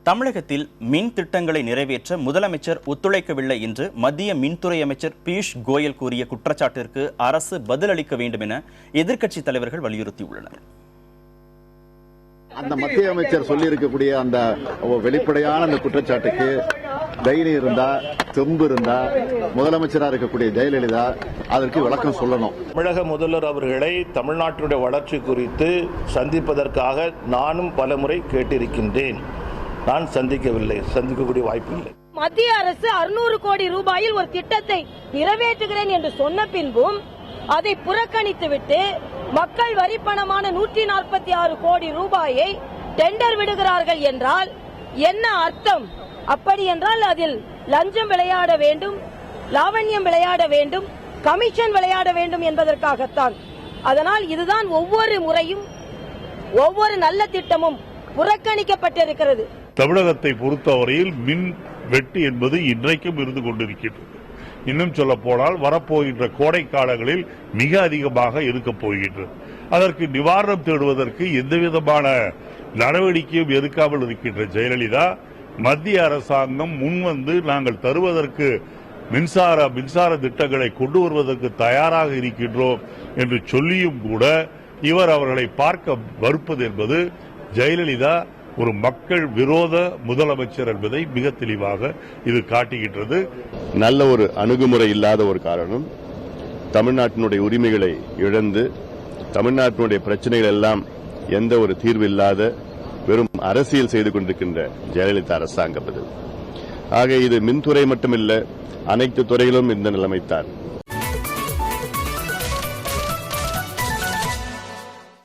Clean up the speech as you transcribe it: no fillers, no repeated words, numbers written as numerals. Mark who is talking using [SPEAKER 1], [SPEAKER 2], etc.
[SPEAKER 1] தமிழகத்தில் மின் திட்டங்களை நிறைவேற்ற முதலமைச்சர் ஒத்துழைக்கவில்லை என்று மத்திய மின்துறை அமைச்சர் பியூஷ் கோயல் கூறிய குற்றச்சாட்டிற்கு அரசு பதிலளிக்க வேண்டும் என எதிர்க்கட்சித் தலைவர்கள் வலியுறுத்தியுள்ளனர்.
[SPEAKER 2] அந்த மத்திய அமைச்சர் சொல்லி இருக்கக்கூடிய அந்த வெளிப்படையான அந்த குற்றச்சாட்டுக்கு தைரியம் இருந்தா, தெம்பு இருந்தா, முதலமைச்சராக இருக்கக்கூடிய ஜெயலலிதா அதற்கு விளக்கம் சொல்லணும்.
[SPEAKER 3] தமிழக முதல்வர் அவர்களை தமிழ்நாட்டினுடைய வளர்ச்சி குறித்து சந்திப்பதற்காக நானும் பலமுறை கேட்டிருக்கின்றேன். நான் சந்திக்கவில்லை, சந்திக்கக்கூடிய வாய்ப்பு இல்லை.
[SPEAKER 4] மத்திய அரசு 600 கோடி ரூபாயில் ஒரு திட்டத்தை நிறைவேற்றுகிறேன் என்று சொன்ன பின்பும் அதை புறக்கணித்துவிட்டு மக்கள் வரி பணமான 146 கோடி ரூபாயை டெண்டர் விடுகிறார்கள் என்றால் என்ன அர்த்தம்? அப்படி என்றால் அதில் லஞ்சம் விளையாட வேண்டும், லாவண்யம் விளையாட வேண்டும், கமிஷன் விளையாட வேண்டும் என்பதற்காகத்தான். அதனால் இதுதான் ஒவ்வொரு முறையும் ஒவ்வொரு நல்ல திட்டமும் புறக்கணிக்கப்பட்டிருக்கிறது.
[SPEAKER 5] தமிழகத்தை பொறுத்தவரையில் மின் வெட்டு என்பது இன்றைக்கும் இருந்து கொண்டிருக்கிறது. இன்னும் சொல்ல போனால் வரப்போகின்ற கோடை காலங்களில் மிக அதிகமாக இருக்க போகின்றது. அதற்கு நிவாரணம் தேடுவதற்கு எந்தவிதமான நடவடிக்கையும் எடுக்காமல் இருக்கின்ற ஜெயலலிதா மத்திய அரசாங்கம் முன்வந்து நாங்கள் தருவதற்கு மின்சார திட்டங்களை கொண்டு வருவதற்கு தயாராக இருக்கின்றோம் என்று சொல்லியும் கூட இவர் அவர்களை பார்க்க மறுப்பது என்பது ஜெயலலிதா ஒரு மக்கள் விரோத முதலமைச்சர் என்பதை மிக தெளிவாக இது காட்டுகின்றது.
[SPEAKER 6] நல்ல ஒரு அணுகுமுறை இல்லாத ஒரு காரணம், தமிழ்நாட்டினுடைய உரிமைகளை இழந்து தமிழ்நாட்டினுடைய பிரச்சனைகள் எல்லாம் எந்த ஒரு தீர்வு இல்லாத வெறும் அரசியல் செய்து கொண்டிருக்கின்ற ஜெயலலிதா அரசாங்கம். ஆக இது மின்துறை மட்டுமில்லை, அனைத்து துறையிலும் இந்த நிலைமைத்தான்.